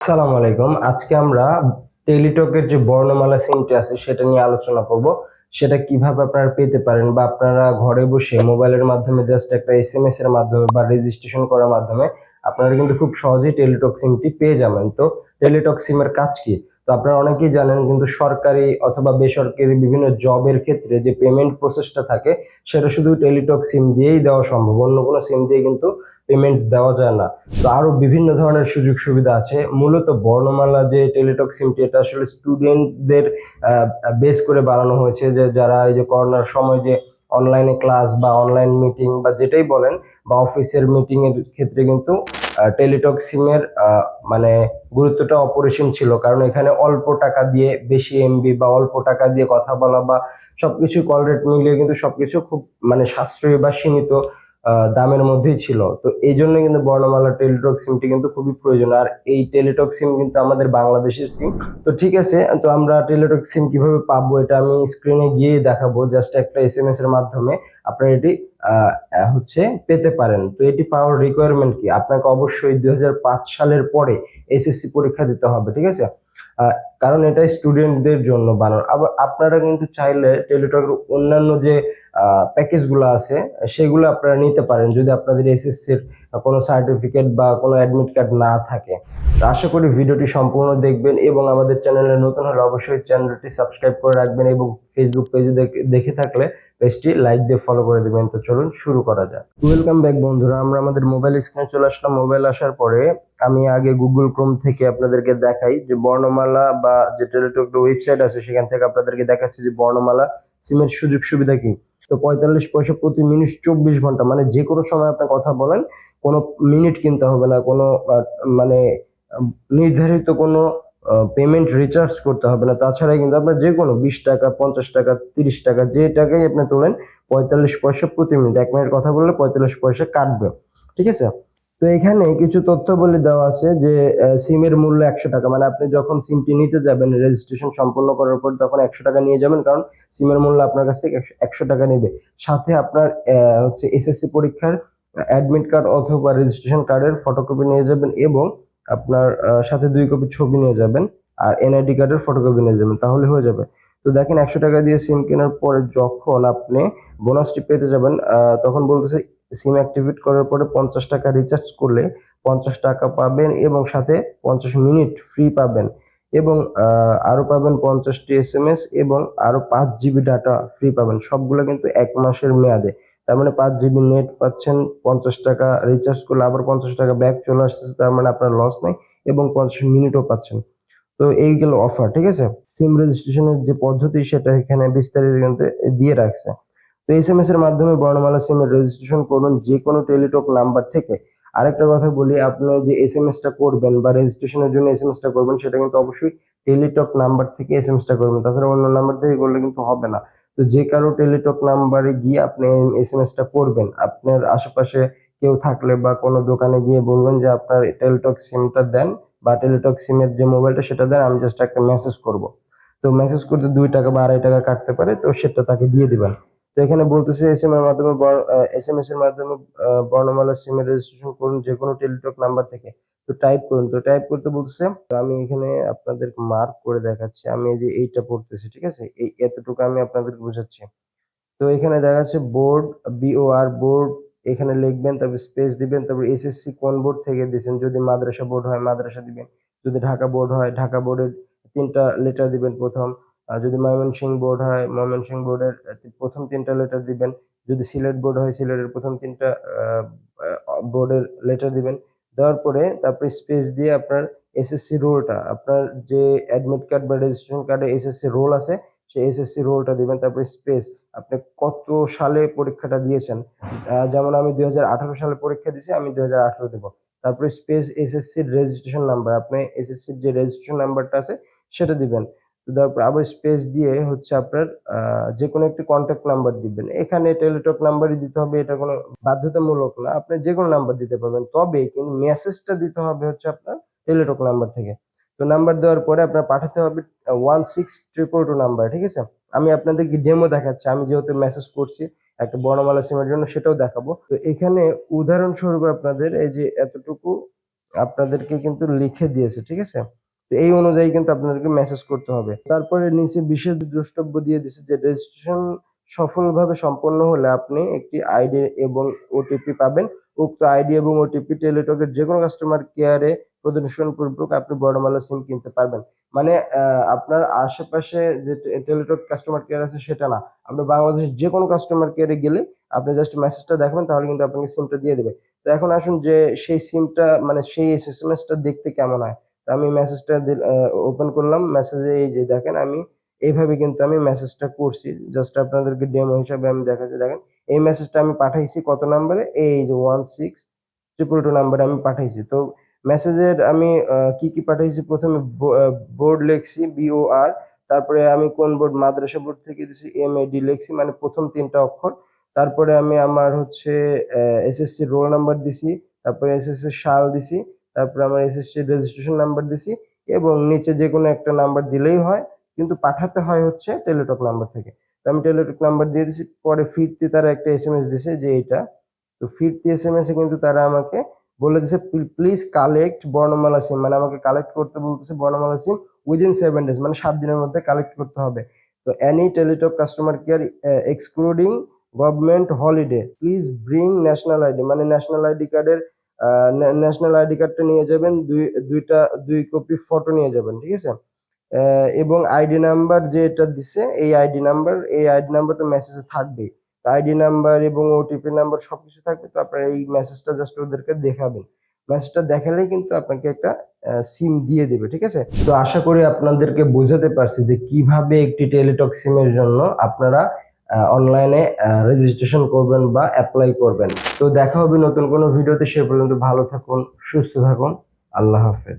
আসসালামু আলাইকুম। আজকে আমরা টেলিটকের যে বর্ণমালা সিমটি আছে সেটা নিয়ে আলোচনা করব। সেটা কিভাবে আপনারা পেতে পারেন বা আপনারা ঘরে বসে মোবাইলের মাধ্যমে জাস্ট একটা এসএমএস এর মাধ্যমে বা রেজিস্ট্রেশন করার মাধ্যমে আপনারা কিন্তু খুব সহজেই টেলিটক সিমটি পেয়ে যাবেন। তো টেলিটক সিমের কাজ কি? তো আপনারা অনেকেই জানেন কিন্তু সরকারি অথবা বেসরকারি বিভিন্ন জবের ক্ষেত্রে যে পেমেন্ট প্রসেসটা থাকে সেটা শুধু টেলিটক সিম দিয়েই দেওয়া সম্ভব। অন্য কোনো সিম দিয়ে কিন্তু পেমেন্ট দেওয়া যায় না। তো আরো বিভিন্ন ধরনের সুযোগ সুবিধা আছে। মূলত বর্ণমালা যে টেলিটক সিমটি এটা আসলে স্টুডেন্টদের বেস করে বানানো হয়েছে, যে যারা এই যে করোনার সময় যে অনলাইনে ক্লাস বা অনলাইন মিটিং বা যেটাই বলেন বা অফিসের মিটিং এর ক্ষেত্রে কিন্তু টেলিটক সিমের মানে গুরুত্বটা অপরিসীম ছিল, কারণ এখানে অল্প টাকা দিয়ে বেশি এমবি বা অল্প টাকা দিয়ে কথা বলা বা সবকিছু কল রেট মিলিয়ে কিন্তু সবকিছু খুব মানে সাশ্রয়ী বা সীমিত দামের মধ্যেই ছিল। তো এই জন্য কিন্তু বর্ণমালা টেলিটক সিমটি কিন্তু খুবই প্রয়োজন। আর এই টেলিটক সিম কিন্তু আমাদের বাংলাদেশের সিম। তো ঠিক আছে, তো আমরা টেলিটক সিম কিভাবে পাবো এটা আমি স্ক্রিনে গিয়ে দেখাবো। জাস্ট একটা এসএমএস এর মাধ্যমে আপনারা এটি হচ্ছে পেতে পারেন। তো এটি পাওয়ার রিকোয়ারমেন্ট কি? আপনাকে অবশ্যই 2005 সালের পরে এসএসসি পরীক্ষা দিতে হবে, ঠিক আছে? আহ, কারণ এটা স্টুডেন্টদের জন্য বানানো। আবার আপনারা কিন্তু চাইলে টেলিটকের অন্যান্য যে প্যাকেজ গুলো আছে সেগুলো আপনারা নিতে পারেন যদি আপনাদের এসএসসির কোনো সার্টিফিকেট বা কোনো অ্যাডমিট কার্ড না থাকে। তো আশা করি ভিডিওটি সম্পূর্ণ দেখবেন এবং আমাদের চ্যানেলে নতুন হলে অবশ্যই চ্যানেলটি সাবস্ক্রাইব করে রাখবেন এবং ফেসবুক পেজে দেখে থাকলে পেজটি লাইক দিয়ে ফলো করে দেবেন। তো চলুন শুরু করা যাক। ওয়েলকাম ব্যাক বন্ধুরা, আমরা আমাদের মোবাইল স্ক্রিনে চলে আসলাম। মোবাইল আসার পরে আমি আগে গুগল ক্রোম থেকে আপনাদেরকে দেখাই যে বর্ণমালা বা যে টেলিটক ওয়েবসাইট আছে সেখান থেকে আপনাদেরকে দেখাচ্ছি যে বর্ণমালা সিমের সুযোগ সুবিধা কি। তো 45 পয়সা প্রতি মিনিট 24 ঘন্টা, মানে যে কোনো সময় আপনি কথা বলেন, কোনো মিনিট কিনতে হবে না, কোনো মানে নির্ধারিত কোনো পেমেন্ট রিচার্জ করতে হবে না। তাছাড়া কিন্তু আপনার যে কোনো 20 টাকা 50 টাকা 30 টাকা যে টাকাই আপনি তোলেন 45 পয়সা প্রতি মিনিট। 1 মিনিট কথা বললে 45 পয়সা কাটবে, ঠিক আছে? তো এখানে কিছু তথ্যাবলী দেওয়া আছে যে সিমের মূল্য 100 টাকা, মানে আপনি যখন সিমটি নিতে যাবেন রেজিস্ট্রেশন সম্পন্ন করার পর তখন 100 টাকা নিয়ে যাবেন, কারণ সিমের মূল্য আপনার কাছ থেকে 100 টাকা নেবে। সাথে আপনার হচ্ছে এসএসসি পরীক্ষার অ্যাডমিট কার্ড অথবা রেজিস্ট্রেশন কার্ডের ফটোকপি নিয়ে যাবেন এবং আপনার সাথে 2 কপি ছবি নিয়ে যাবেন আর এনআইডি কার্ডের ফটোকপি নিয়ে যাবেন, তাহলে হয়ে যাবে। তো দেখেন 100 টাকা দিয়ে সিম কেনার পরে যখন আপনি বোনাসটি পেতে যাবেন তখন বলতেছে সিম অ্যাক্টিভেট করার পরে 50 টাকা রিচার্জ করলে 50 টাকা পাবেন এবং সাথে 50 মিনিট ফ্রি পাবেন এবং আরো পাবেন 50টি এসএমএস এবং আরো 5 জিবি ডাটা ফ্রি পাবেন। সবগুলো কিন্তু 1 মাসের মেয়াদে। তার মানে 5 জিবি নেট পাচ্ছেন, 50 টাকা রিচার্জ করলে আবার 50 টাকা ব্যাক চলে আসতেছে, তার মানে আপনার লস নেই এবং 50 মিনিটও পাচ্ছেন। তো এই গেল অফার, ঠিক আছে? সিম রেজিস্ট্রেশনের যে পদ্ধতি সেটা এখানে বিস্তারিত কিন্তু দিয়ে রাখছে। তো এসএমএস এর মাধ্যমে বর্ণমালা সিমের রেজিস্ট্রেশন করুন যে কোনো টেলিটক নাম্বার থেকে। আরেকটা কথা বলি, আপনি যে এসএমএসটা করবেন বা রেজিস্ট্রেশনের জন্য এসএমএসটা করবেন সেটা কিন্তু অবশ্যই টেলিটক নাম্বার থেকে এসএমএসটা করবেন, তাছাড়া অন্য নাম্বার থেকে করলে কিন্তু হবে না। তো যে কারো টেলিটক নাম্বারে গিয়ে আপনি এসএমএসটা করবেন। আপনার আশেপাশে কেউ থাকলে বা কোনো দোকানে গিয়ে বলবেন যে আপনার টেলিটক সিমটা দেন বা টেলিটক সিমের যে মোবাইলটা সেটা দেন, আমি জাস্ট একটা মেসেজ করব। তো মেসেজ করতে 2 টাকা বা 2.5 টাকা কাটতে পারে, তো সেটা তাকে দিয়ে দিবেন। তো এখানে বলতেছে এসএমএস এর মাধ্যমে বর্ণমালা সিমের রেজিস্ট্রেশন করুন যে কোনো টেলিটক নাম্বার থেকে। তো টাইপ করুন, তো টাইপ করতে বলতেছে। তো আমি এখানে আপনাদের মার্ক করে দেখাচ্ছি। আমি এই যে এইটা পড়তেছি, ঠিক আছে? এই এতটুকু আমি আপনাদেরকে বোঝাচ্ছি। তো এখানে দেখা যাচ্ছে বোর্ড, বিওআর বোর্ড, এখানে লিখবেন, তারপর স্পেস দিবেন, তারপর এসএসসি কোন বোর্ড থেকে দিয়েছেন। যদি মাদ্রাসা বোর্ড হয় মাদ্রাসা দিবেন, যদি ঢাকা বোর্ড হয় ঢাকা বোর্ডের 3টা লেটার দিবেন প্রথম, আর যদি ময়মনসিংহ বোর্ড হয় ময়মনসিংহ বোর্ডের প্রথম 3টা লেটার দিবেন, যদি সিলেট বোর্ড হয় সিলেটের প্রথম 3টা বোর্ডের লেটার দিবেন। দেওয়ার পরে তারপরে স্পেস দিয়ে আপনার এসএসসি রোলটা, আপনার যে অ্যাডমিট কার্ড বা রেজিস্ট্রেশন কার্ডে এসএসসি রোল আছে সেই এসএসসি রোলটা দিবেন। তারপরে স্পেস আপনি কত সালে পরীক্ষাটা দিয়েছেন। যেমন আমি 2018 সালে পরীক্ষা দিয়েছি, আমি 2018 দেব। তারপরে স্পেস এসএসসির রেজিস্ট্রেশন নাম্বার, আপনি এসএসসির যে রেজিস্ট্রেশন নাম্বারটা আছে সেটা দিবেন। তো তারপর আবার স্পেস দিয়ে হচ্ছে আপনার যেকোনো একটি কন্টাক্ট নাম্বার দিবেন। এখানে টেলিটক নাম্বারই দিতে হবে, এটা কোনো বাধ্যতামূলক না। আপনি যেকোনো নাম্বার দিতে পারবেন। তবে কিন্তু মেসেজটা দিতে হবে হচ্ছে আপনার টেলিটক নাম্বার থেকে। তো নাম্বার দেওয়ার পরে আপনার পাঠাতে হবে 16222 নাম্বার, ঠিক আছে? আমি আপনাদেরকে ডেমো দেখাচ্ছি। আমি যেহেতু মেসেজ করছি একটা বর্ণমালা সিমের জন্য সেটাও দেখাবো। তো এখানে উদাহরণস্বরূপ আপনাদের এই যে এতটুকু আপনাদেরকে কিন্তু লিখে দিয়েছে, ঠিক আছে? তো এই অনুযায়ী কিন্তু আপনাদেরকে মেসেজ করতে হবে। তারপরে নিচে বিশেষ দ্রষ্টব্য দিয়ে দিছে যে রেজিস্ট্রেশন সফলভাবে সম্পন্ন হলে আপনি একটি আইডি এবং ওটিপি পাবেন। উক্ত আইডি এবং ওটিপি টেলিটকের যেকোনো কাস্টমার কেয়ারে প্রদর্শনপূর্বক আপনি বর্ণমালা সিম কিনতে পারবেন। মানে আপনার আশেপাশে যে টেলিটক কাস্টমার কেয়ার আছে সেটা না। আপনি বাংলাদেশের যেকোনো কাস্টমার কেয়ারে গেলে আপনি জাস্ট মেসেজটা দেখাবেন, তাহলে কিন্তু আপনাকে সিমটা দিয়ে দেবে। তো এখন আসুন যে সেই সিমটা মানে সেই এসএমএসটা দেখতে কেমন হয়। তো আমি মেসেজটা ওপেন করলাম। মেসেজে এই যে দেখেন আমি এইভাবে কিন্তু আমি মেসেজটা করছি। জাস্ট আপনাদেরকে ডেমো হিসাবে আমি দেখাচ্ছি। দেখেন এই মেসেজটা আমি পাঠাইছি কত নাম্বারে? এই যে 16222 নাম্বারে আমি পাঠাইছি। তো মেসেজের আমি কি পাঠাইছি, প্রথমে বোর্ড লিখছি BOR, তারপরে আমি কোন বোর্ড, মাদ্রাসা বোর্ড থেকে দিছি MAD লিখছি, মানে প্রথম ৩টা অক্ষর। তারপরে আমি আমার হচ্ছে এসএসসি রোল নাম্বার দিছি, তারপরে এসএসসি সাল দিছি, তারপরে আমার এসএসসি রেজিস্ট্রেশন নাম্বার দিছি এবং নিচে যেকোনো একটা নাম্বার দিলেই হয়, কিন্তু পাঠাতে হয় হচ্ছে টেলিটক নাম্বার থেকে। তো আমি টেলিটক নাম্বার দিয়ে দিছি। পরে ফিরতি তারা একটা এসএমএস দিছে যে এটা। তো ফিরতি এসএমএস এ কিন্তু তারা আমাকে বলে দিছে প্লিজ কালেক্ট বর্ণমালা সিম, মানে আমাকে কালেক্ট করতে বলতেছে বর্ণমালা সিম উইদিন 7 ডেজ, মানে 7 দিনের মধ্যে কালেক্ট করতে হবে। তো any Teletalk customer care excluding government holiday please bring national ID, মানে ন্যাশনাল আইডি কার্ডের ন্যাশনাল আইডি কার্ডটা নিয়ে যাবেন, দুই কপি ফটো নিয়ে যাবেন, ঠিক আছে? এবং আইডি নাম্বার যেটা দিছে এই আইডি নাম্বারটা মেসেজে থাকবে। আইডি নাম্বার এবং ওটিপি নাম্বার সবকিছু থাকবে। তো আপনারা এই মেসেজটা জাস্ট ওদেরকে দেখাবেন। মেসেজটা দেখালেই কিন্তু আপনাকে একটা সিম দিয়ে দেবে, ঠিক আছে? তো আশা করি আপনাদেরকে বোঝাতে পারছি যে কিভাবে একটি টেলিটক সিমের জন্য আপনারা অনলাইনে রেজিস্ট্রেশন করবেন বা অ্যাপ্লাই করবেন। তো দেখা হবে নতুন কোনো ভিডিওতে। সে পর্যন্ত ভালো থাকুন, সুস্থ থাকুন। আল্লাহ হাফেজ।